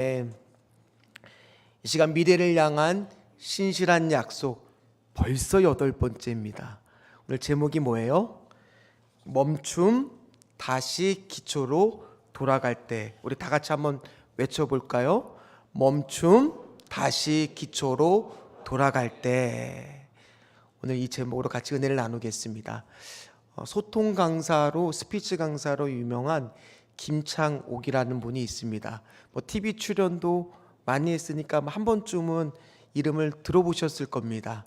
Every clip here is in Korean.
이 시간 미래를 향한 신실한 약속 벌써 8번째입니다. 오늘 제목이 뭐예요? 멈춤 다시 기초로 돌아갈 때. 우리 다 같이 한번 외쳐볼까요? 멈춤 다시 기초로 돌아갈 때. 오늘 이 제목으로 같이 은혜를 나누겠습니다. 소통 강사로 스피치 강사로 유명한 김창옥이라는 분이 있습니다. TV 출연도 많이 했으니까 한 번쯤은 이름을 들어보셨을 겁니다.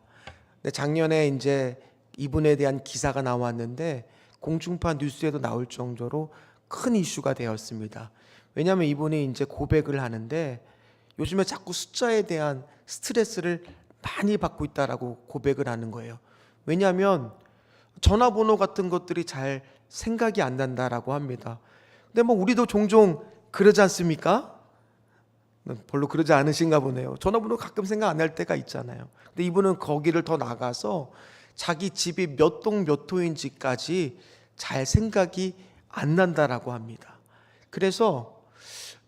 근데 작년에 이제 이분에 대한 기사가 나왔는데 공중파 뉴스에도 나올 정도로 큰 이슈가 되었습니다. 왜냐하면 이분이 이제 고백을 하는데 요즘에 자꾸 숫자에 대한 스트레스를 많이 받고 있다라고 고백을 하는 거예요. 왜냐하면 전화번호 같은 것들이 잘 생각이 안 난다라고 합니다. 근데 우리도 종종 그러지 않습니까? 별로 그러지 않으신가 보네요. 전화번호 가끔 생각 안 날 때가 있잖아요. 근데 이분은 거기를 더 나가서 자기 집이 몇 동 몇 호인지까지 잘 생각이 안 난다라고 합니다. 그래서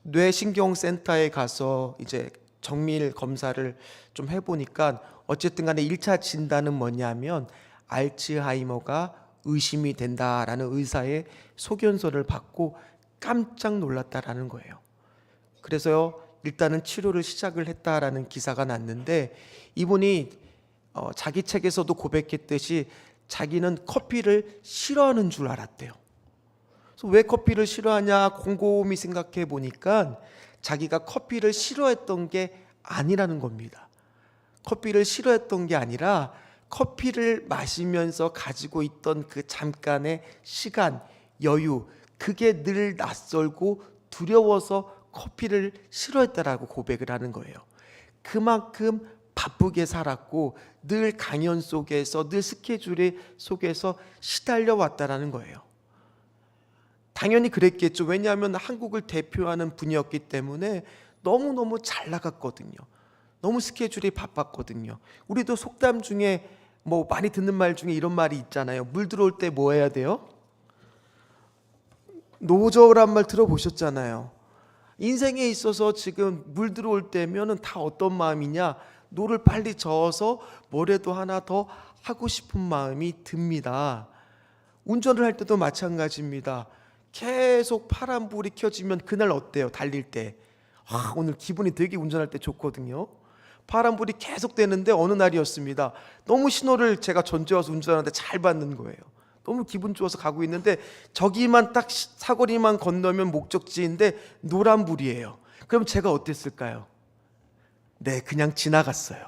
뇌신경센터에 가서 이제 정밀 검사를 좀 해보니까 어쨌든 간에 1차 진단은 뭐냐면 알츠하이머가 의심이 된다라는 의사의 소견서를 받고 깜짝 놀랐다라는 거예요. 그래서 일단은 치료를 시작을 했다라는 기사가 났는데 이분이 자기 책에서도 고백했듯이 자기는 커피를 싫어하는 줄 알았대요. 그래서 왜 커피를 싫어하냐 곰곰이 생각해 보니까 자기가 커피를 싫어했던 게 아니라는 겁니다. 커피를 싫어했던 게 아니라 커피를 마시면서 가지고 있던 그 잠깐의 시간, 여유, 그게 늘 낯설고 두려워서 커피를 싫어했다라고 고백을 하는 거예요. 그만큼 바쁘게 살았고 늘 강연 속에서 늘 스케줄 속에서 시달려 왔다라는 거예요. 당연히 그랬겠죠. 왜냐하면 한국을 대표하는 분이었기 때문에 너무너무 잘 나갔거든요. 너무 스케줄이 바빴거든요. 우리도 속담 중에 많이 듣는 말 중에 이런 말이 있잖아요. 물 들어올 때 뭐 해야 돼요? 노저란 말 들어보셨잖아요. 인생에 있어서 지금 물 들어올 때면은 다 어떤 마음이냐? 노를 빨리 저어서 뭐라도 하나 더 하고 싶은 마음이 듭니다. 운전을 할 때도 마찬가지입니다. 계속 파란불이 켜지면 그날 어때요? 달릴 때. 오늘 기분이 되게 운전할 때 좋거든요. 파란불이 계속 되는데 어느 날이었습니다. 너무 신호를 제가 전주와서 운전하는데 잘 받는 거예요. 너무 기분 좋아서 가고 있는데 저기만 딱 사거리만 건너면 목적지인데 노란불이에요. 그럼 제가 어땠을까요? 네, 그냥 지나갔어요.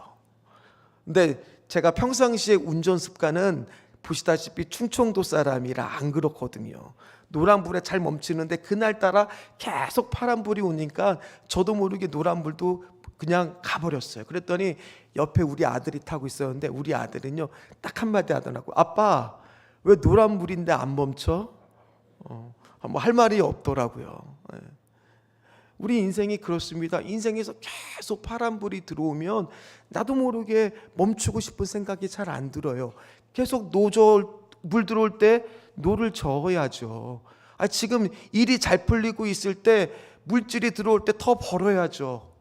근데 제가 평상시에 운전 습관은 보시다시피 충청도 사람이라 안 그렇거든요. 노란불에 잘 멈추는데 그날따라 계속 파란불이 오니까 저도 모르게 노란불도 그냥 가버렸어요. 그랬더니 옆에 우리 아들이 타고 있었는데 우리 아들은요 딱 한마디 하더라고요. 아빠 왜 노란불인데 안 멈춰? 할 말이 없더라고요. 우리 인생이 그렇습니다. 인생에서 계속 파란불이 들어오면 나도 모르게 멈추고 싶은 생각이 잘 안 들어요. 계속 물 들어올 때 노를 저어야죠. 지금 일이 잘 풀리고 있을 때 물질이 들어올 때 더 벌어야죠.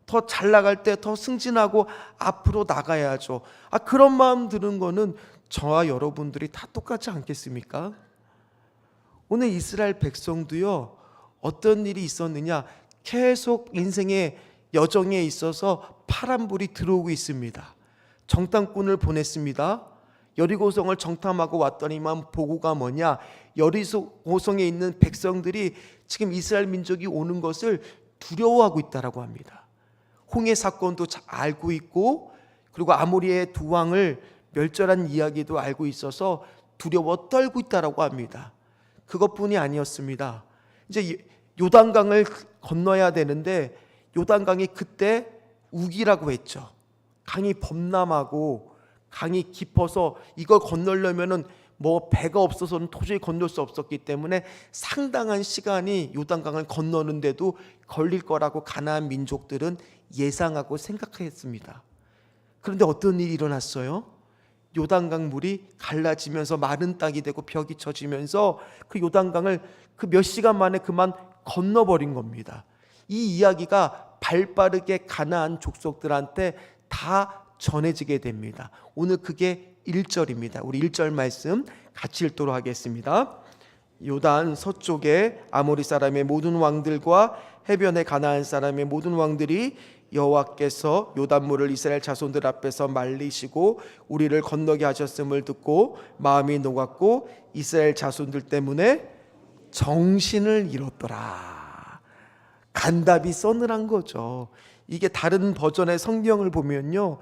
더 잘 나갈 때 더 승진하고 앞으로 나가야죠. 그런 마음 드는 거는 저와 여러분들이 다 똑같지 않겠습니까? 오늘 이스라엘 백성도요 어떤 일이 있었느냐 계속 인생의 여정에 있어서 파란불이 들어오고 있습니다. 정탐꾼을 보냈습니다. 여리고성을 정탐하고 왔더니만 보고가 뭐냐, 여리고성에 있는 백성들이 지금 이스라엘 민족이 오는 것을 두려워하고 있다라고 합니다. 홍해 사건도 잘 알고 있고 그리고 아모리의 두 왕을 멸절한 이야기도 알고 있어서 두려워 떨고 있다라고 합니다. 그것뿐이 아니었습니다. 이제 요단강을 건너야 되는데 요단강이 그때 우기라고 했죠. 강이 범람하고 강이 깊어서 이걸 건너려면은 배가 없어서는 도저히 건널 수 없었기 때문에 상당한 시간이 요단강을 건너는데도 걸릴 거라고 가나안 민족들은 예상하고 생각했습니다. 그런데 어떤 일이 일어났어요? 요단강 물이 갈라지면서 마른 땅이 되고 벽이 쳐지면서 그 요단강을 그 몇 시간 만에 그만 건너버린 겁니다. 이 이야기가 발빠르게 가나안 족속들한테 다 전해지게 됩니다. 오늘 그게 1절입니다. 우리 1절 말씀 같이 읽도록 하겠습니다. 요단 서쪽에 아모리 사람의 모든 왕들과 해변의 가나안 사람의 모든 왕들이 여호와께서 요단물을 이스라엘 자손들 앞에서 말리시고 우리를 건너게 하셨음을 듣고 마음이 녹았고 이스라엘 자손들 때문에 정신을 잃었더라. 간답이 서늘한 거죠. 이게 다른 버전의 성경을 보면요,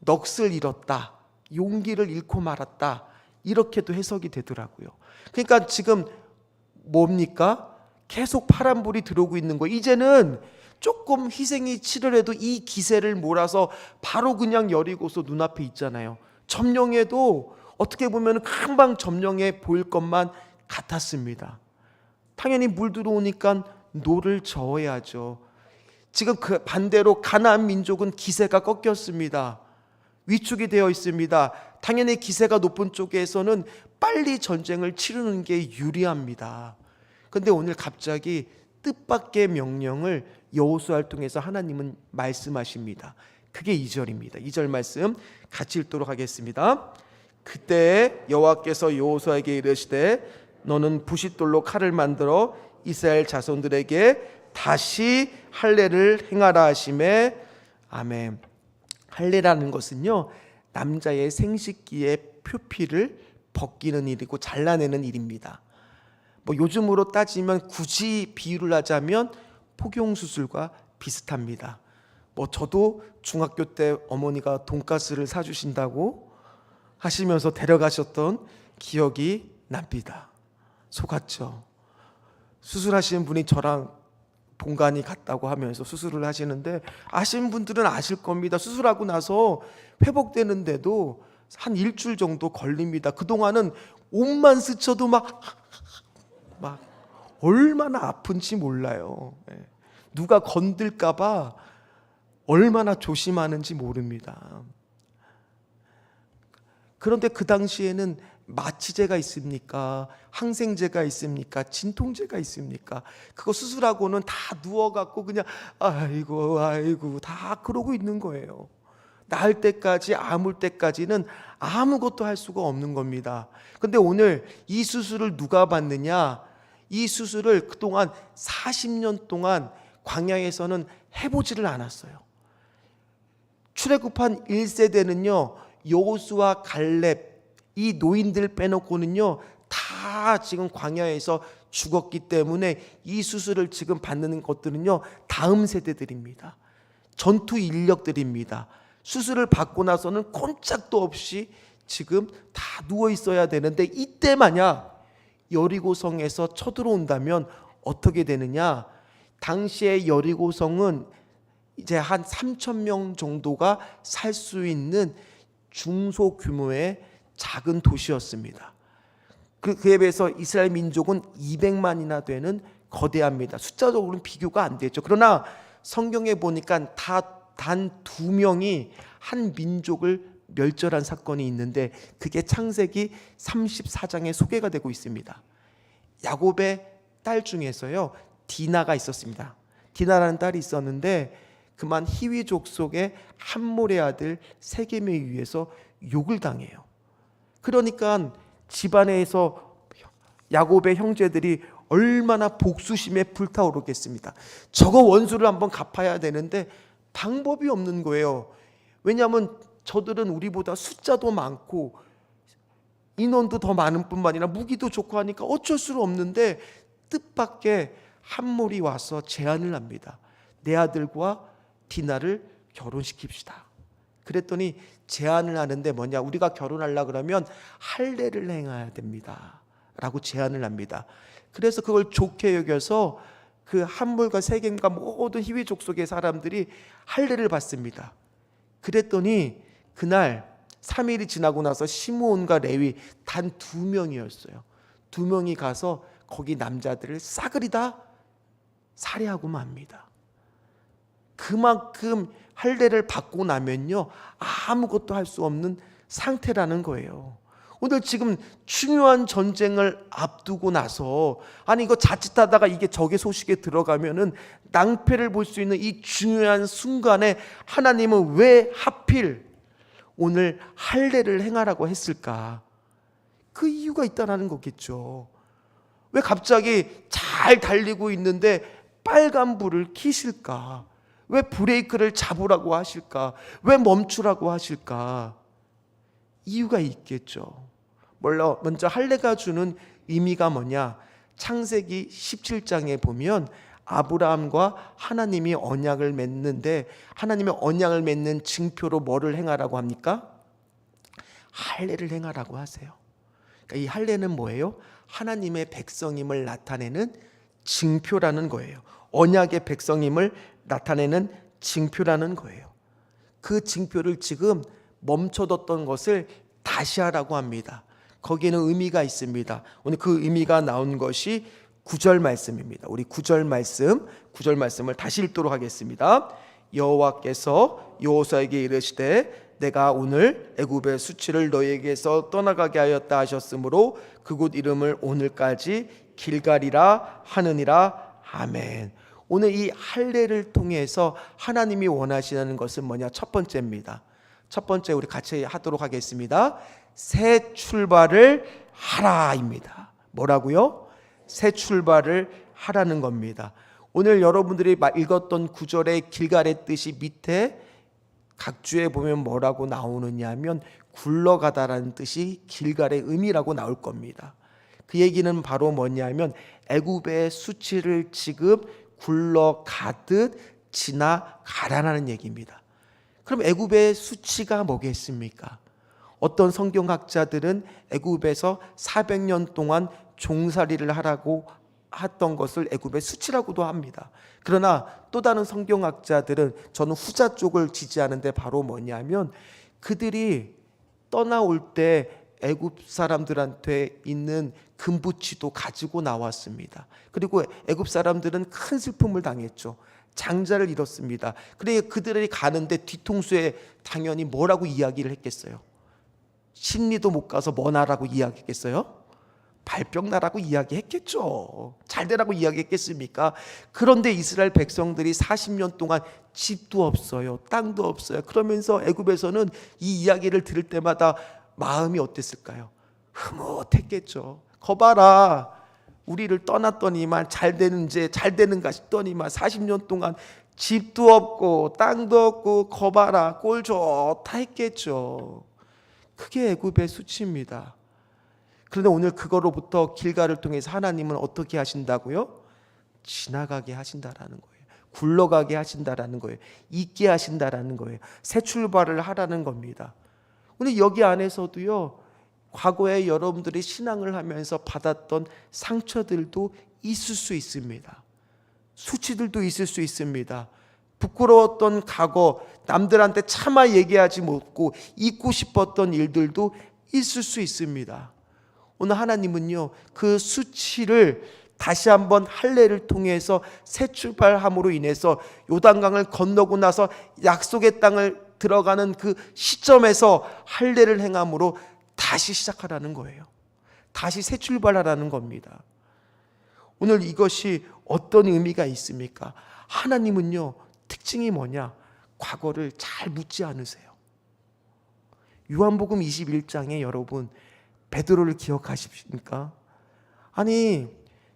넋을 잃었다, 용기를 잃고 말았다, 이렇게도 해석이 되더라고요. 그러니까 지금 뭡니까? 계속 파란불이 들어오고 있는 거예요. 이제는 조금 희생이 치르려도 이 기세를 몰아서 바로 그냥 여리고서 눈앞에 있잖아요. 점령해도 어떻게 보면 금방 점령해 보일 것만 같았습니다. 당연히 물 들어오니까 노를 저어야죠. 지금 그 반대로 가나안 민족은 기세가 꺾였습니다. 위축이 되어 있습니다. 당연히 기세가 높은 쪽에서는 빨리 전쟁을 치르는 게 유리합니다. 그런데 오늘 갑자기 뜻밖의 명령을 여호수아를 통해서 하나님은 말씀하십니다. 그게 2절입니다. 2절 말씀 같이 읽도록 하겠습니다. 그때 여호와께서 여호수아에게 이르시되 너는 부싯돌로 칼을 만들어 이스라엘 자손들에게 다시 할례를 행하라 하시매. 아멘. 할례라는 것은요, 남자의 생식기의 표피를 벗기는 일이고 잘라내는 일입니다. 뭐 요즘으로 따지면 굳이 비유를 하자면 포경수술과 비슷합니다. 뭐 저도 중학교 때 어머니가 돈가스를 사주신다고 하시면서 데려가셨던 기억이 납니다. 속았죠. 수술하시는 분이 저랑 본관이 같다고 하면서 수술을 하시는데, 아시는 분들은 아실 겁니다. 수술하고 나서 회복되는데도 한 일주일 정도 걸립니다. 그동안은 옷만 스쳐도 막 얼마나 아픈지 몰라요. 누가 건들까봐 얼마나 조심하는지 모릅니다. 그런데 그 당시에는 마취제가 있습니까? 항생제가 있습니까? 진통제가 있습니까? 그거 수술하고는 다 누워갖고 그냥 아이고 다 그러고 있는 거예요. 나을 때까지, 아물 때까지는 아무것도 할 수가 없는 겁니다. 근데 오늘 이 수술을 누가 받느냐? 이 수술을 그동안 40년 동안 광야에서는 해보지를 않았어요. 출애굽한 1세대는요 여호수아, 갈렙 이 노인들 빼놓고는요 다 지금 광야에서 죽었기 때문에 이 수술을 지금 받는 것들은요 다음 세대들입니다. 전투 인력들입니다. 수술을 받고 나서는 꼼짝도 없이 지금 다 누워 있어야 되는데, 이때 만약 여리고성에서 쳐들어온다면 어떻게 되느냐? 당시에 여리고성은 이제 한 3,000명 정도가 살 수 있는 중소 규모의 작은 도시였습니다. 그에 비해서 이스라엘 민족은 200만이나 되는 거대합니다. 숫자적으로는 비교가 안 되죠. 그러나 성경에 보니까 단 2명이 한 민족을 멸절한 사건이 있는데, 그게 창세기 34장에 소개가 되고 있습니다. 야곱의 딸 중에서요 디나가 있었습니다. 디나라는 딸이 있었는데 그만 히위 족속의 함몰의 아들 세겜에 의해서 욕을 당해요. 그러니까 집안에서 야곱의 형제들이 얼마나 복수심에 불타오르겠습니다. 저거 원수를 한번 갚아야 되는데 방법이 없는 거예요. 왜냐하면 저들은 우리보다 숫자도 많고 인원도 더 많은 뿐만 아니라 무기도 좋고 하니까 어쩔 수 없는데, 뜻밖의 함몰이 와서 제안을 합니다. 내 아들과 디나를 결혼시킵시다. 그랬더니 제안을 하는데 뭐냐? 우리가 결혼하려 그러면 할례를 행해야 됩니다 라고 제안을 합니다. 그래서 그걸 좋게 여겨서 그 함몰과 세겜과 모든 히위 족속의 사람들이 할례를 받습니다. 그랬더니 그날 3일이 지나고 나서 시므온과 레위 단 2명이었어요. 2명이 가서 거기 남자들을 싸그리 다 살해하고 맙니다. 그만큼 할례를 받고 나면요 아무것도 할 수 없는 상태라는 거예요. 오늘 지금 중요한 전쟁을 앞두고 나서 아니 이거 자칫하다가 이게 적의 소식에 들어가면은 낭패를 볼 수 있는 이 중요한 순간에 하나님은 왜 하필 오늘 할례를 행하라고 했을까? 그 이유가 있다는 거겠죠. 왜 갑자기 잘 달리고 있는데 빨간불을 켜실까? 왜 브레이크를 잡으라고 하실까? 왜 멈추라고 하실까? 이유가 있겠죠. 먼저 할례가 주는 의미가 뭐냐? 창세기 17장에 보면 아브라함과 하나님이 언약을 맺는데 하나님의 언약을 맺는 징표로 뭐를 행하라고 합니까? 할례를 행하라고 하세요. 그러니까 이 할례는 뭐예요? 하나님의 백성임을 나타내는 징표라는 거예요. 언약의 백성임을 나타내는 징표라는 거예요. 그 징표를 지금 멈춰뒀던 것을 다시 하라고 합니다. 거기에는 의미가 있습니다. 오늘 그 의미가 나온 것이 9절 말씀입니다. 우리 9절 말씀을 다시 읽도록 하겠습니다. 여호와께서 여호수아에게 이르시되 내가 오늘 애굽의 수치를 너희에게서 떠나가게 하였다 하셨으므로 그곳 이름을 오늘까지 길갈이라 하느니라. 아멘. 오늘 이 할례를 통해서 하나님이 원하시는 것은 뭐냐? 첫 번째입니다. 첫 번째 우리 같이 하도록 하겠습니다. 새 출발을 하라입니다. 뭐라고요? 새 출발을 하라는 겁니다. 오늘 여러분들이 읽었던 구절의 길갈의 뜻이 밑에 각주에 보면 뭐라고 나오느냐 하면 굴러가다라는 뜻이 길갈의 의미라고 나올 겁니다. 그 얘기는 바로 뭐냐면 애굽의 수치를 지금 굴러가듯 지나가라는 얘기입니다. 그럼 애굽의 수치가 뭐겠습니까? 어떤 성경학자들은 애굽에서 400년 동안 종살이를 하라고 했던 것을 애굽의 수치라고도 합니다. 그러나 또 다른 성경학자들은 저는 후자 쪽을 지지하는데 바로 뭐냐면 그들이 떠나올 때 애굽 사람들한테 있는 금부치도 가지고 나왔습니다. 그리고 애굽 사람들은 큰 슬픔을 당했죠. 장자를 잃었습니다. 그래 그들이 가는데 뒤통수에 당연히 뭐라고 이야기를 했겠어요? 심리도 못 가서 뭐 나라고 이야기했겠어요? 발병 나라고 이야기했겠죠. 잘 되라고 이야기했겠습니까? 그런데 이스라엘 백성들이 40년 동안 집도 없어요, 땅도 없어요. 그러면서 애굽에서는 이 이야기를 들을 때마다 마음이 어땠을까요? 흐뭇했겠죠. 거봐라, 우리를 떠났더니만 잘 되는가 싶더니만 40년 동안 집도 없고 땅도 없고 거봐라 꼴 좋다 했겠죠. 그게 애굽의 수치입니다. 그런데 오늘 그거로부터 길갈을 통해서 하나님은 어떻게 하신다고요? 지나가게 하신다라는 거예요. 굴러가게 하신다라는 거예요. 잊게 하신다라는 거예요. 새 출발을 하라는 겁니다. 근데 여기 안에서도요, 과거에 여러분들이 신앙을 하면서 받았던 상처들도 있을 수 있습니다. 수치들도 있을 수 있습니다. 부끄러웠던 과거, 남들한테 차마 얘기하지 못고 잊고 싶었던 일들도 있을 수 있습니다. 오늘 하나님은요, 그 수치를 다시 한번 할례를 통해서 새 출발함으로 인해서 요단강을 건너고 나서 약속의 땅을 들어가는 그 시점에서 할례를 행함으로 다시 시작하라는 거예요. 다시 새 출발하라는 겁니다. 오늘 이것이 어떤 의미가 있습니까? 하나님은요, 특징이 뭐냐? 과거를 잘 묻지 않으세요. 요한복음 21장에 여러분 베드로를 기억하십니까? 아니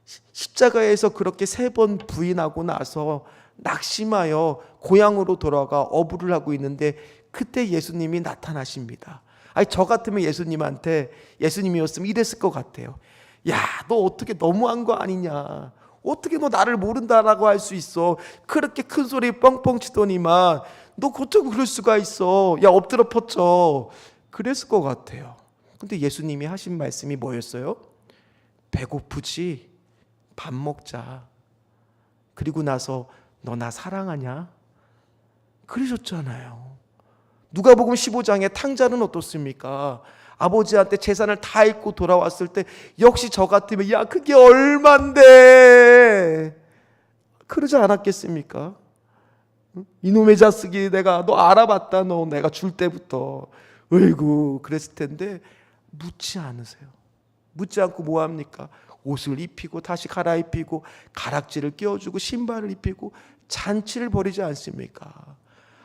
십자가에서 그렇게 3번 부인하고 나서 낙심하여 고향으로 돌아가 어부를 하고 있는데 그때 예수님이 나타나십니다. 아니 저 같으면 예수님이었으면 이랬을 것 같아요. 야, 너 어떻게 너무한 거 아니냐? 어떻게 너 나를 모른다라고 할 수 있어? 그렇게 큰 소리 뻥뻥 치더니만 너 어쩌고 그럴 수가 있어? 야, 엎드려 뻗쳐. 그랬을 것 같아요. 근데 예수님이 하신 말씀이 뭐였어요? 배고프지? 밥 먹자. 그리고 나서 너 나 사랑하냐? 그러셨잖아요. 누가복음 15장에 탕자는 어떻습니까? 아버지한테 재산을 다 잃고 돌아왔을 때 역시 저 같으면 야 그게 얼만데 그러지 않았겠습니까? 이놈의 자식이 내가 너 알아봤다 너 내가 줄 때부터 어이구 그랬을 텐데 묻지 않으세요. 묻지 않고 뭐 합니까? 옷을 입히고 다시 갈아입히고 가락지를 끼워주고 신발을 입히고 잔치를 벌이지 않습니까?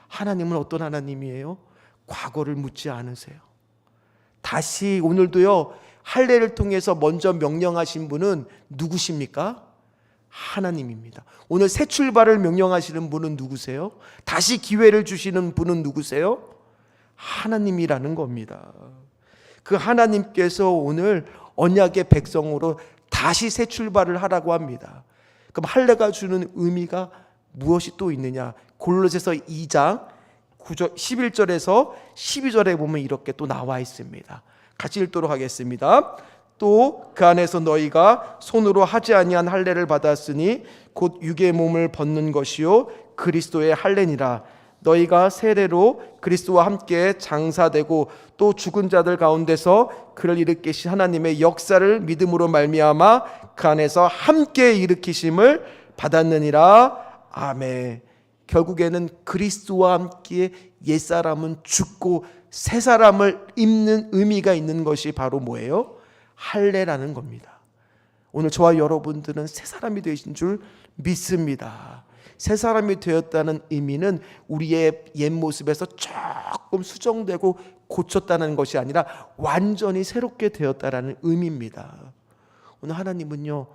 하나님은 어떤 하나님이에요? 과거를 묻지 않으세요. 다시 오늘도요, 할례를 통해서 먼저 명령하신 분은 누구십니까? 하나님입니다. 오늘 새 출발을 명령하시는 분은 누구세요? 다시 기회를 주시는 분은 누구세요? 하나님이라는 겁니다. 그 하나님께서 오늘 언약의 백성으로 다시 새 출발을 하라고 합니다. 그럼 할례가 주는 의미가 무엇이 또 있느냐? 골로새서 2장 11절에서 12절에 보면 이렇게 또 나와 있습니다. 같이 읽도록 하겠습니다. 또 그 안에서 너희가 손으로 하지 아니한 할례를 받았으니 곧 육의 몸을 벗는 것이요 그리스도의 할례니라. 너희가 세례로 그리스도와 함께 장사되고 또 죽은 자들 가운데서 그를 일으키신 하나님의 역사를 믿음으로 말미암아 그 안에서 함께 일으키심을 받았느니라. 아멘. 결국에는 그리스도와 함께 옛사람은 죽고 새 사람을 입는 의미가 있는 것이 바로 뭐예요? 할례라는 겁니다. 오늘 저와 여러분들은 새 사람이 되신 줄 믿습니다. 새 사람이 되었다는 의미는 우리의 옛 모습에서 조금 수정되고 고쳤다는 것이 아니라 완전히 새롭게 되었다는 의미입니다. 오늘 하나님은요,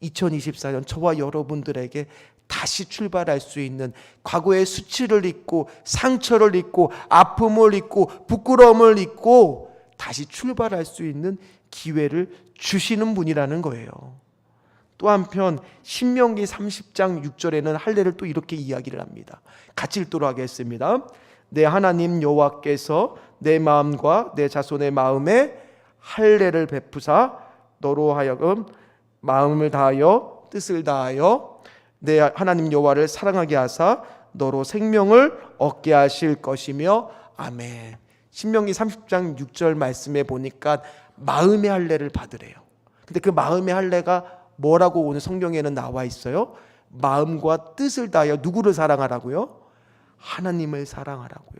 2024년 저와 여러분들에게 다시 출발할 수 있는, 과거의 수치를 잊고 상처를 잊고 아픔을 잊고 부끄러움을 잊고 다시 출발할 수 있는 기회를 주시는 분이라는 거예요. 또 한편 신명기 30장 6절에는 할례를 또 이렇게 이야기를 합니다. 같이 읽도록 하겠습니다. 내 하나님 여호와께서 내 마음과 내 자손의 마음에 할례를 베푸사 너로 하여금 마음을 다하여 뜻을 다하여 내 하나님 여호와를 사랑하게 하사 너로 생명을 얻게 하실 것이며 아멘. 신명기 30장 6절 말씀에 보니까 마음의 할례를 받으래요. 근데 그 마음의 할례가 뭐라고 오늘 성경에는 나와 있어요? 마음과 뜻을 다하여 누구를 사랑하라고요? 하나님을 사랑하라고요.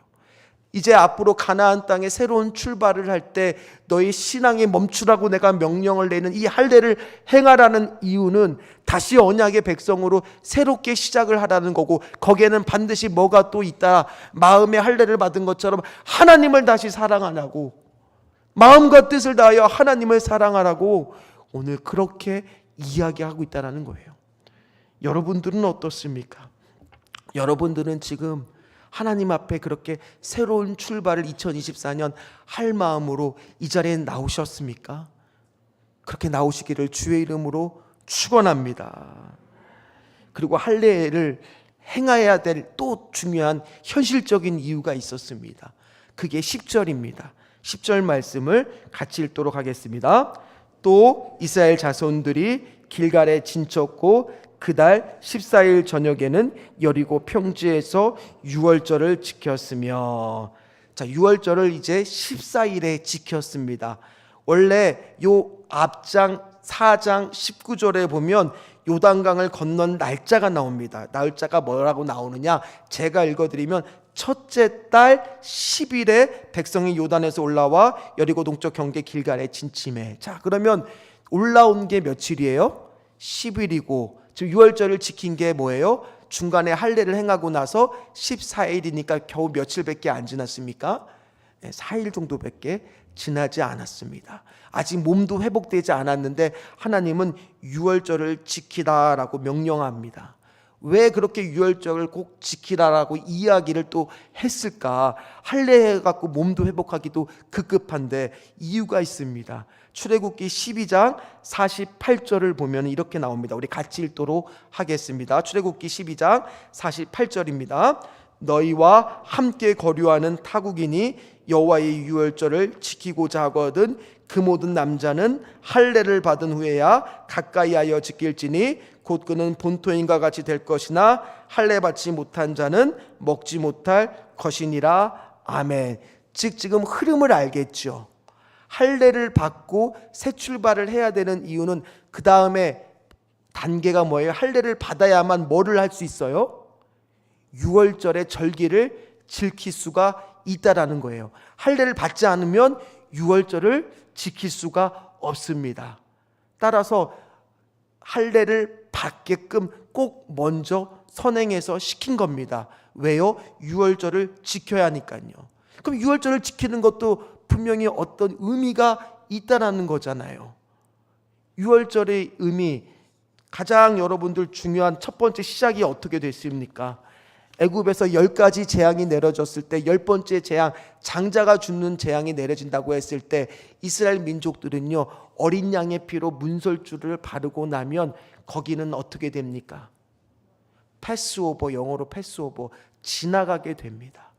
이제 앞으로 가나안 땅에 새로운 출발을 할 때 너희 신앙에 멈추라고 내가 명령을 내는 이 할례를 행하라는 이유는 다시 언약의 백성으로 새롭게 시작을 하라는 거고, 거기에는 반드시 뭐가 또 있다. 마음의 할례를 받은 것처럼 하나님을 다시 사랑하라고, 마음과 뜻을 다하여 하나님을 사랑하라고 오늘 그렇게 이야기하고 있다는 거예요. 여러분들은 어떻습니까? 여러분들은 지금 하나님 앞에 그렇게 새로운 출발을 2024년 할 마음으로 이 자리에 나오셨습니까? 그렇게 나오시기를 주의 이름으로 축원합니다. 그리고 할례를 행해야 될 또 중요한 현실적인 이유가 있었습니다. 그게 10절입니다. 10절 말씀을 같이 읽도록 하겠습니다. 또 이스라엘 자손들이 길갈에 진쳤고 그달 14일 저녁에는 여리고 평지에서 유월절을 지켰으며, 자, 유월절을 이제 14일에 지켰습니다. 원래 요 앞장 4장 19절에 보면 요단강을 건넌 날짜가 나옵니다. 날짜가 뭐라고 나오느냐? 제가 읽어드리면 첫째 달 10일에 백성이 요단에서 올라와 여리고 동쪽 경계 길갈에 진침해. 자, 그러면 올라온 게 며칠이에요? 10일이고 지금 유월절을 지킨 게 뭐예요? 중간에 할례를 행하고 나서 14일이니까 겨우 며칠밖에 안 지났습니까? 4일 정도밖에 지나지 않았습니다. 아직 몸도 회복되지 않았는데 하나님은 유월절을 지키라라고 명령합니다. 왜 그렇게 유월절을 꼭 지키라라고 이야기를 또 했을까? 할례해갖고 몸도 회복하기도 급급한데 이유가 있습니다. 출애굽기 12장 48절을 보면 이렇게 나옵니다. 우리 같이 읽도록 하겠습니다. 출애굽기 12장 48절입니다. 너희와 함께 거류하는 타국인이 여호와의 유월절을 지키고자 하거든 그 모든 남자는 할례를 받은 후에야 가까이하여 지킬지니 곧 그는 본토인과 같이 될 것이나 할례 받지 못한 자는 먹지 못할 것이니라. 아멘. 즉 지금 흐름을 알겠죠. 할례를 받고 새 출발을 해야 되는 이유는 그 다음에 단계가 뭐예요? 할례를 받아야만 뭐를 할 수 있어요? 유월절의 절기를 지킬 수가 있다라는 거예요. 할례를 받지 않으면 유월절을 지킬 수가 없습니다. 따라서 할례를 받게끔 꼭 먼저 선행해서 시킨 겁니다. 왜요? 유월절을 지켜야 하니까요. 그럼 유월절을 지키는 것도 분명히 어떤 의미가 있다라는 거잖아요. 유월절의 의미, 가장 여러분들 중요한 첫 번째 시작이 어떻게 됐습니까? 애굽에서 10가지 재앙이 내려졌을 때 10번째 재앙, 장자가 죽는 재앙이 내려진다고 했을 때 이스라엘 민족들은요, 어린 양의 피로 문설주를 바르고 나면 거기는 어떻게 됩니까? 패스오버, 영어로 패스오버, 지나가게 됩니다.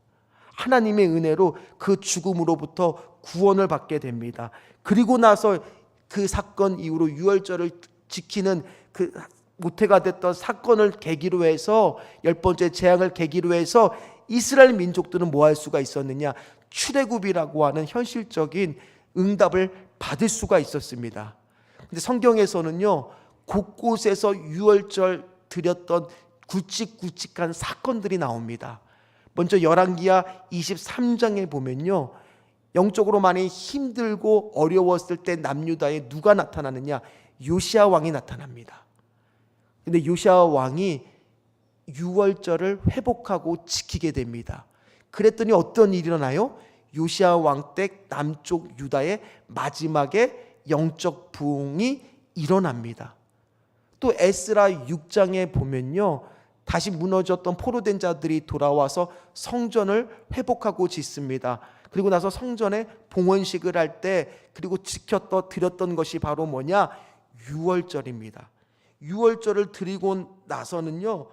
하나님의 은혜로 그 죽음으로부터 구원을 받게 됩니다. 그리고 나서 그 사건 이후로 유월절을 지키는 그 모태가 됐던 사건을 계기로 해서 10번째 재앙을 계기로 해서 이스라엘 민족들은 뭐 할 수가 있었느냐? 출애굽이라고 하는 현실적인 응답을 받을 수가 있었습니다. 근데 성경에서는요, 곳곳에서 유월절 드렸던 굵직굵직한 사건들이 나옵니다. 먼저 열왕기하 23장에 보면요, 영적으로 많이 힘들고 어려웠을 때 남유다에 누가 나타나느냐? 요시야 왕이 나타납니다. 근데 요시야 왕이 유월절을 회복하고 지키게 됩니다. 그랬더니 어떤 일이 일어나요? 요시야 왕 때 남쪽 유다의 마지막에 영적 부흥이 일어납니다. 또 에스라 6장에 보면요, 다시 무너졌던 포로된 자들이 돌아와서 성전을 회복하고 짓습니다. 그리고 나서 성전에 봉헌식을 할 때 그리고 드렸던 것이 바로 뭐냐? 유월절입니다. 유월절을 드리고 나서는요,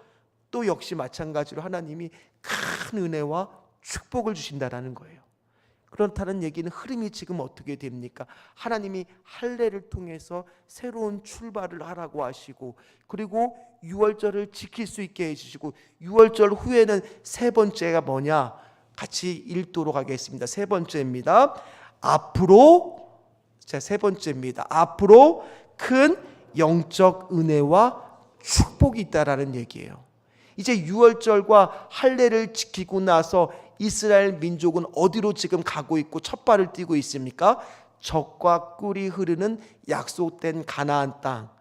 또 역시 마찬가지로 하나님이 큰 은혜와 축복을 주신다라는 거예요. 그렇다는 얘기는 흐름이 지금 어떻게 됩니까? 하나님이 할례를 통해서 새로운 출발을 하라고 하시고, 그리고 유월절을 지킬 수 있게 해주시고, 유월절 후에는 세 번째가 뭐냐? 같이 읽도록 하겠습니다. 세 번째입니다. 앞으로, 자, 세 번째입니다. 앞으로 큰 영적 은혜와 축복이 있다라는 얘기예요. 이제 유월절과 할례를 지키고 나서 이스라엘 민족은 어디로 지금 가고 있고 첫 발을 띄고 있습니까? 젖과 꿀이 흐르는 약속된 가나안 땅.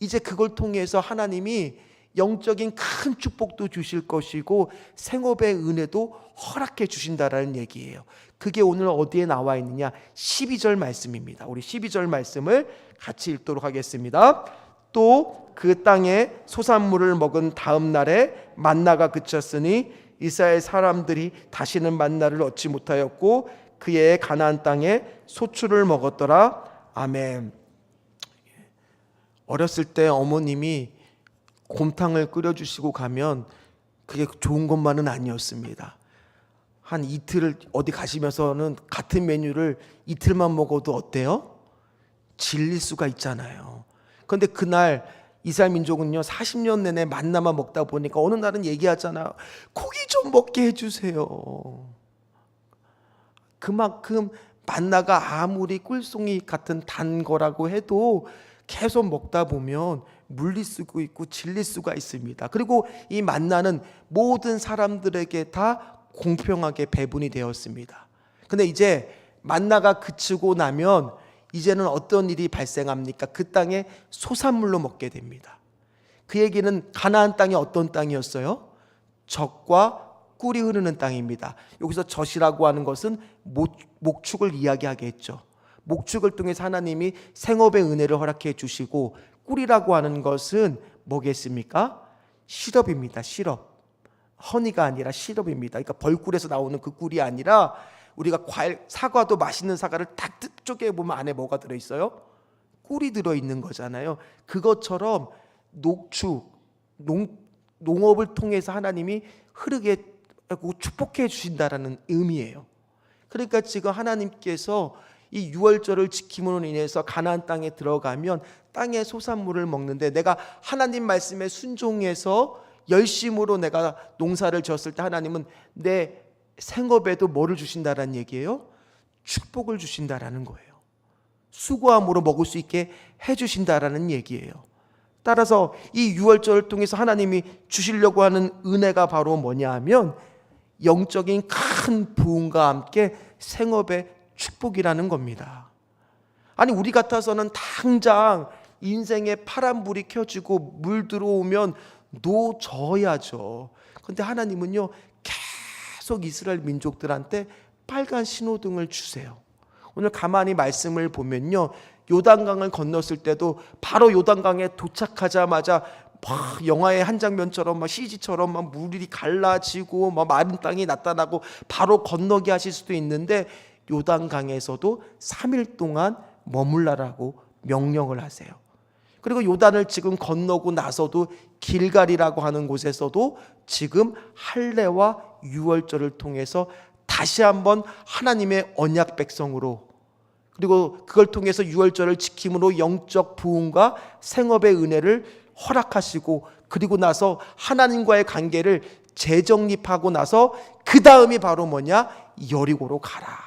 이제 그걸 통해서 하나님이 영적인 큰 축복도 주실 것이고 생업의 은혜도 허락해 주신다라는 얘기예요. 그게 오늘 어디에 나와 있느냐? 12절 말씀입니다. 우리 12절 말씀을 같이 읽도록 하겠습니다. 또 그 땅에 소산물을 먹은 다음 날에 만나가 그쳤으니 이스라엘 사람들이 다시는 만나를 얻지 못하였고 그의 가나안 땅에 소출을 먹었더라. 아멘. 어렸을 때 어머님이 곰탕을 끓여주시고 가면 그게 좋은 것만은 아니었습니다. 한 이틀을 어디 가시면서는 같은 메뉴를 이틀만 먹어도 어때요? 질릴 수가 있잖아요. 그런데 그날 이스라엘 민족은요 40년 내내 만나만 먹다 보니까 어느 날은 얘기하잖아요. 고기 좀 먹게 해주세요. 그만큼 만나가 아무리 꿀송이 같은 단 거라고 해도 계속 먹다 보면 물릴 수가 있고 질릴 수가 있습니다. 그리고 이 만나는 모든 사람들에게 다 공평하게 배분이 되었습니다. 근데 이제 만나가 그치고 나면 이제는 어떤 일이 발생합니까? 그 땅에 소산물로 먹게 됩니다. 그 얘기는 가나안 땅이 어떤 땅이었어요? 젖과 꿀이 흐르는 땅입니다. 여기서 젖이라고 하는 것은 목축을 이야기하겠죠. 목축을 통해서 하나님이 생업의 은혜를 허락해 주시고, 꿀이라고 하는 것은 뭐겠습니까? 시럽입니다. 시럽. 허니가 아니라 시럽입니다. 그러니까 벌꿀에서 나오는 그 꿀이 아니라 우리가 과일, 사과도 맛있는 사과를 딱 쪼개 보면 안에 뭐가 들어있어요? 꿀이 들어있는 거잖아요. 그것처럼 농축, 농업을 통해서 하나님이 흐르게 하고 축복해 주신다라는 의미예요. 그러니까 지금 하나님께서 이 유월절을 지킴으로 인해서 가나안 땅에 들어가면 땅의 소산물을 먹는데, 내가 하나님 말씀에 순종해서 열심으로 내가 농사를 지었을 때 하나님은 내 생업에도 뭐를 주신다라는 얘기예요? 축복을 주신다라는 거예요. 수고함으로 먹을 수 있게 해주신다라는 얘기예요. 따라서 이 유월절을 통해서 하나님이 주시려고 하는 은혜가 바로 뭐냐 하면 영적인 큰 부흥과 함께 생업의 축복이라는 겁니다. 아니 우리 같아서는 당장 인생에 파란불이 켜지고 물 들어오면 노져야죠. 그런데 하나님은요 계속 이스라엘 민족들한테 빨간 신호등을 주세요. 오늘 가만히 말씀을 보면요, 요단강을 건넜을 때도 바로 요단강에 도착하자마자 막 영화의 한 장면처럼 막 CG처럼 막 물이 갈라지고 막 마른 땅이 나타나고 바로 건너게 하실 수도 있는데, 요단강에서도 3일 동안 머물라라고 명령을 하세요. 그리고 요단을 지금 건너고 나서도 길갈이라고 하는 곳에서도 지금 할례와 유월절을 통해서 다시 한번 하나님의 언약 백성으로, 그리고 그걸 통해서 유월절을 지킴으로 영적 부흥과 생업의 은혜를 허락하시고, 그리고 나서 하나님과의 관계를 재정립하고 나서 그 다음이 바로 뭐냐? 여리고로 가라,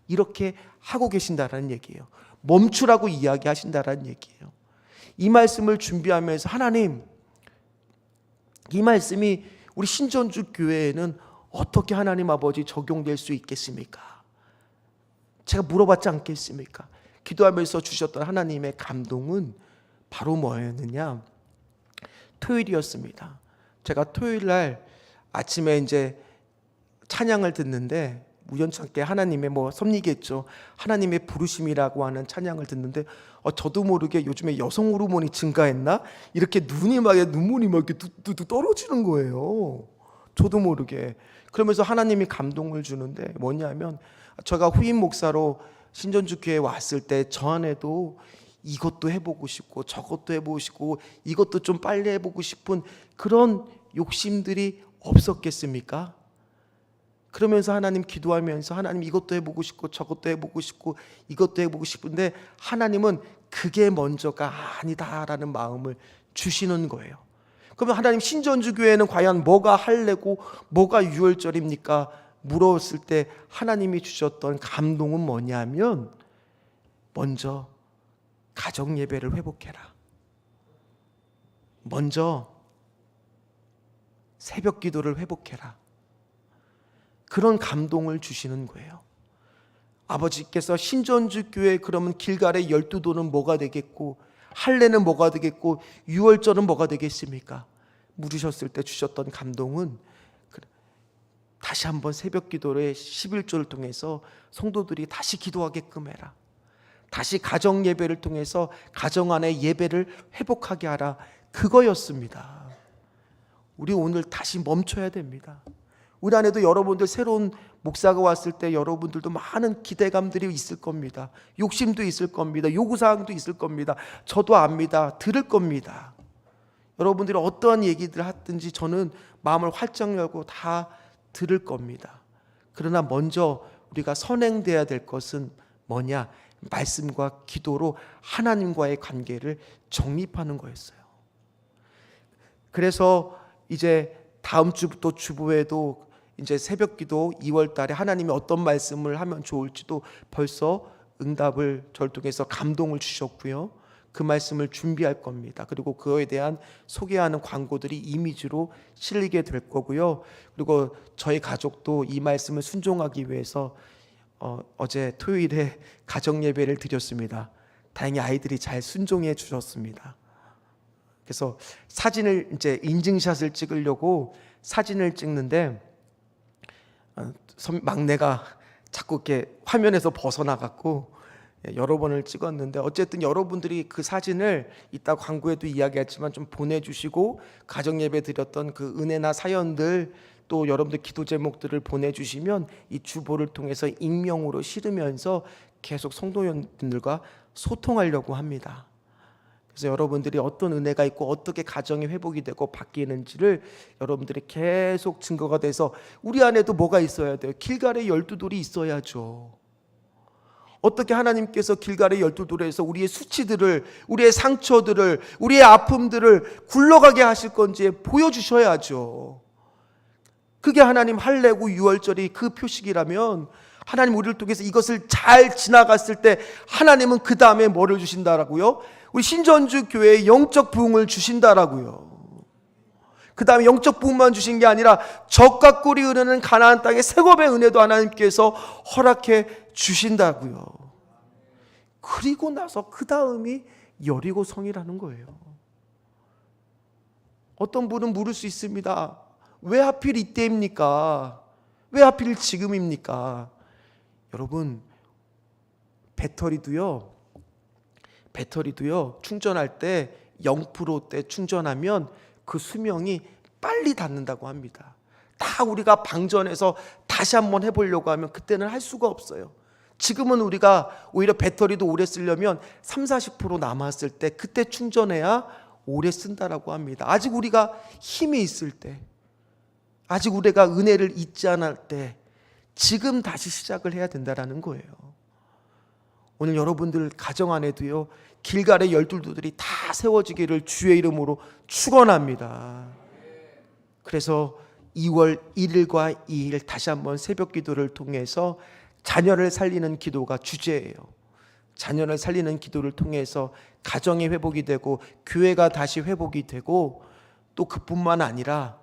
이렇게 하고 계신다라는 얘기예요. 멈추라고 이야기하신다라는 얘기예요. 이 말씀을 준비하면서 하나님, 이 말씀이 우리 신전주 교회에는 어떻게 하나님 아버지 적용될 수 있겠습니까? 제가 물어봤지 않겠습니까? 기도하면서 주셨던 하나님의 감동은 바로 뭐였느냐? 토요일이었습니다. 제가 토요일 날 아침에 이제 찬양을 듣는데 우연찮게 하나님의 섭리겠죠. 하나님의 부르심이라고 하는 찬양을 듣는데 저도 모르게 요즘에 여성 호르몬이 증가했나? 이렇게 눈물이 막 이렇게 뚝뚝 떨어지는 거예요. 저도 모르게. 그러면서 하나님이 감동을 주는데 뭐냐면, 제가 후임 목사로 신전주 교회에 왔을 때 저 안에도 이것도 해보고 싶고 저것도 해보고 싶고 이것도 좀 빨리 해보고 싶은 그런 욕심들이 없었겠습니까? 그러면서 하나님 기도하면서 하나님 이것도 해보고 싶고 저것도 해보고 싶고 이것도 해보고 싶은데, 하나님은 그게 먼저가 아니다라는 마음을 주시는 거예요. 그러면 하나님, 신전주 교회는 과연 뭐가 할례고 뭐가 유월절입니까? 물었을 때 하나님이 주셨던 감동은 뭐냐면, 먼저 가정 예배를 회복해라. 먼저 새벽 기도를 회복해라. 그런 감동을 주시는 거예요. 아버지께서 신전주 교회 그러면 길갈의 12도는 뭐가 되겠고, 할례는 뭐가 되겠고, 유월절은 뭐가 되겠습니까? 물으셨을 때 주셨던 감동은 다시 한번 새벽 기도의 11조를 통해서 성도들이 다시 기도하게끔 해라. 다시 가정 예배를 통해서 가정 안의 예배를 회복하게 하라. 그거였습니다. 우리 오늘 다시 멈춰야 됩니다. 우리 안에도 여러분들 새로운 목사가 왔을 때 여러분들도 많은 기대감들이 있을 겁니다. 욕심도 있을 겁니다. 요구사항도 있을 겁니다. 저도 압니다. 들을 겁니다. 여러분들이 어떠한 얘기들을 하든지 저는 마음을 활짝 열고 다 들을 겁니다. 그러나 먼저 우리가 선행돼야 될 것은 뭐냐? 말씀과 기도로 하나님과의 관계를 정립하는 거였어요. 그래서 이제 다음 주부터 주보에도 이제 새벽기도 2월 달에 하나님이 어떤 말씀을 하면 좋을지도 벌써 응답을 저를 통해서 감동을 주셨고요. 그 말씀을 준비할 겁니다. 그리고 그거에 대한 소개하는 광고들이 이미지로 실리게 될 거고요. 그리고 저희 가족도 이 말씀을 순종하기 위해서 어제 토요일에 가정 예배를 드렸습니다. 다행히 아이들이 잘 순종해 주셨습니다. 그래서 사진을 이제 인증샷을 찍으려고 사진을 찍는데 막내가 자꾸 이렇게 화면에서 벗어나갖고 여러 번을 찍었는데, 어쨌든 여러분들이 그 사진을 이따 광고에도 이야기했지만 좀 보내주시고, 가정 예배 드렸던 그 은혜나 사연들, 또 여러분들 기도 제목들을 보내주시면 이 주보를 통해서 익명으로 실으면서 계속 성도님들과 소통하려고 합니다. 그래서 여러분들이 어떤 은혜가 있고 어떻게 가정이 회복이 되고 바뀌는지를 여러분들이 계속 증거가 돼서, 우리 안에도 뭐가 있어야 돼요? 길갈의 12돌이 있어야죠. 어떻게 하나님께서 길갈의 12돌에서 우리의 수치들을, 우리의 상처들을, 우리의 아픔들을 굴러가게 하실 건지 보여주셔야죠. 그게 하나님 할례고 유월절이 그 표식이라면, 하나님 우리를 통해서 이것을 잘 지나갔을 때 하나님은 그 다음에 뭐를 주신다라고요? 우리 신전주 교회에 영적 부흥을 주신다라고요. 그 다음에 영적 부분만 주신 게 아니라 젖과 꿀이 흐르는 가나안 땅의 생업의 은혜도 하나님께서 허락해 주신다고요. 그리고 나서 그 다음이 여리고성이라는 거예요. 어떤 분은 물을 수 있습니다. 왜 하필 이때입니까? 왜 하필 지금입니까? 여러분, 배터리도요 충전할 때 0%대 충전하면 그 수명이 빨리 닿는다고 합니다. 다 우리가 방전해서 다시 한번 해보려고 하면 그때는 할 수가 없어요. 지금은 우리가 오히려 배터리도 오래 쓰려면 30-40% 남았을 때 그때 충전해야 오래 쓴다라고 합니다. 아직 우리가 힘이 있을 때, 아직 우리가 은혜를 잊지 않을 때 지금 다시 시작을 해야 된다라는 거예요. 오늘 여러분들 가정 안에도요, 길갈의 열둘들이 다 세워지기를 주의 이름으로 축원합니다. 그래서 2월 1일과 2일 다시 한번 새벽 기도를 통해서 자녀를 살리는 기도가 주제예요. 자녀를 살리는 기도를 통해서 가정이 회복이 되고 교회가 다시 회복이 되고, 또 그뿐만 아니라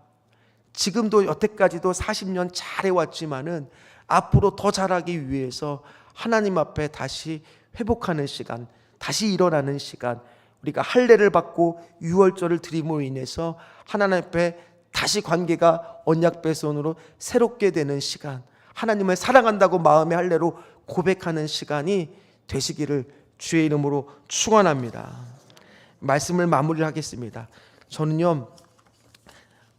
지금도 여태까지도 40년 잘해왔지만은 앞으로 더 잘하기 위해서 하나님 앞에 다시 회복하는 시간, 다시 일어나는 시간, 우리가 할례를 받고 유월절을 드림으로 인해서 하나님 앞에 다시 관계가 언약 배선으로 새롭게 되는 시간, 하나님을 사랑한다고 마음의 할례로 고백하는 시간이 되시기를 주의 이름으로 축원합니다. 말씀을 마무리를 하겠습니다. 저는요,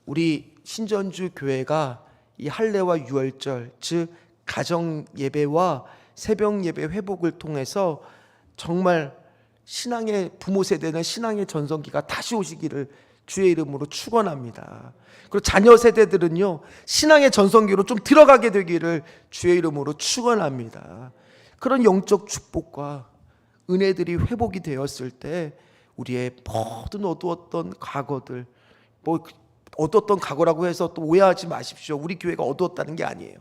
우리 신전주 교회가 이 할례와 유월절, 즉 가정 예배와 새벽 예배 회복을 통해서 정말 신앙의 부모 세대는 신앙의 전성기가 다시 오시기를 주의 이름으로 축원합니다. 그리고 자녀 세대들은요, 신앙의 전성기로 좀 들어가게 되기를 주의 이름으로 축원합니다. 그런 영적 축복과 은혜들이 회복이 되었을 때 우리의 모든 어두웠던 과거들, 어두웠던 과거라고 해서 또 오해하지 마십시오. 우리 교회가 어두웠다는 게 아니에요.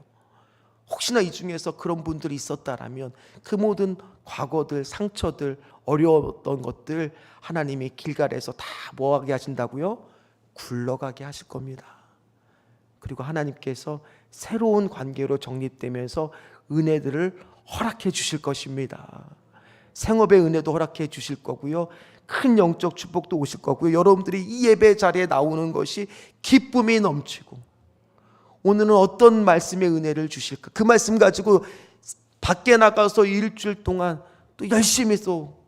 혹시나 이 중에서 그런 분들이 있었다라면 그 모든 과거들, 상처들, 어려웠던 것들 하나님이 길갈에서 다 뭐하게 하신다고요? 굴러가게 하실 겁니다. 그리고 하나님께서 새로운 관계로 정립되면서 은혜들을 허락해 주실 것입니다. 생업의 은혜도 허락해 주실 거고요, 큰 영적 축복도 오실 거고요, 여러분들이 이 예배 자리에 나오는 것이 기쁨이 넘치고, 오늘은 어떤 말씀의 은혜를 주실까, 그 말씀 가지고 밖에 나가서 일주일 동안 또 열심히 또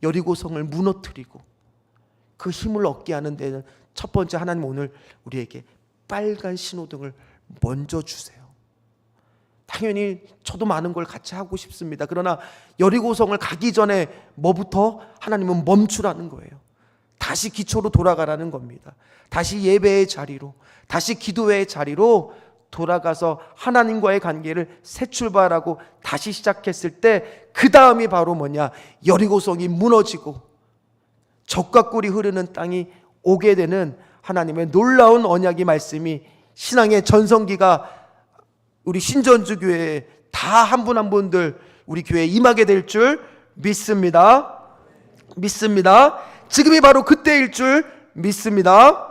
여리고성을 무너뜨리고 그 힘을 얻게 하는 데는 첫 번째, 하나님 오늘 우리에게 빨간 신호등을 먼저 주세요. 당연히 저도 많은 걸 같이 하고 싶습니다. 그러나 여리고성을 가기 전에 뭐부터? 하나님은 멈추라는 거예요. 다시 기초로 돌아가라는 겁니다. 다시 예배의 자리로, 다시 기도의 자리로 돌아가서 하나님과의 관계를 새 출발하고 다시 시작했을 때 그 다음이 바로 뭐냐? 여리고성이 무너지고 젖과 꿀이 흐르는 땅이 오게 되는 하나님의 놀라운 언약의 말씀이, 신앙의 전성기가 우리 신전주 교회에 다 한 분 한 분들 우리 교회에 임하게 될 줄 믿습니다. 믿습니다. 지금이 바로 그때일 줄 믿습니다.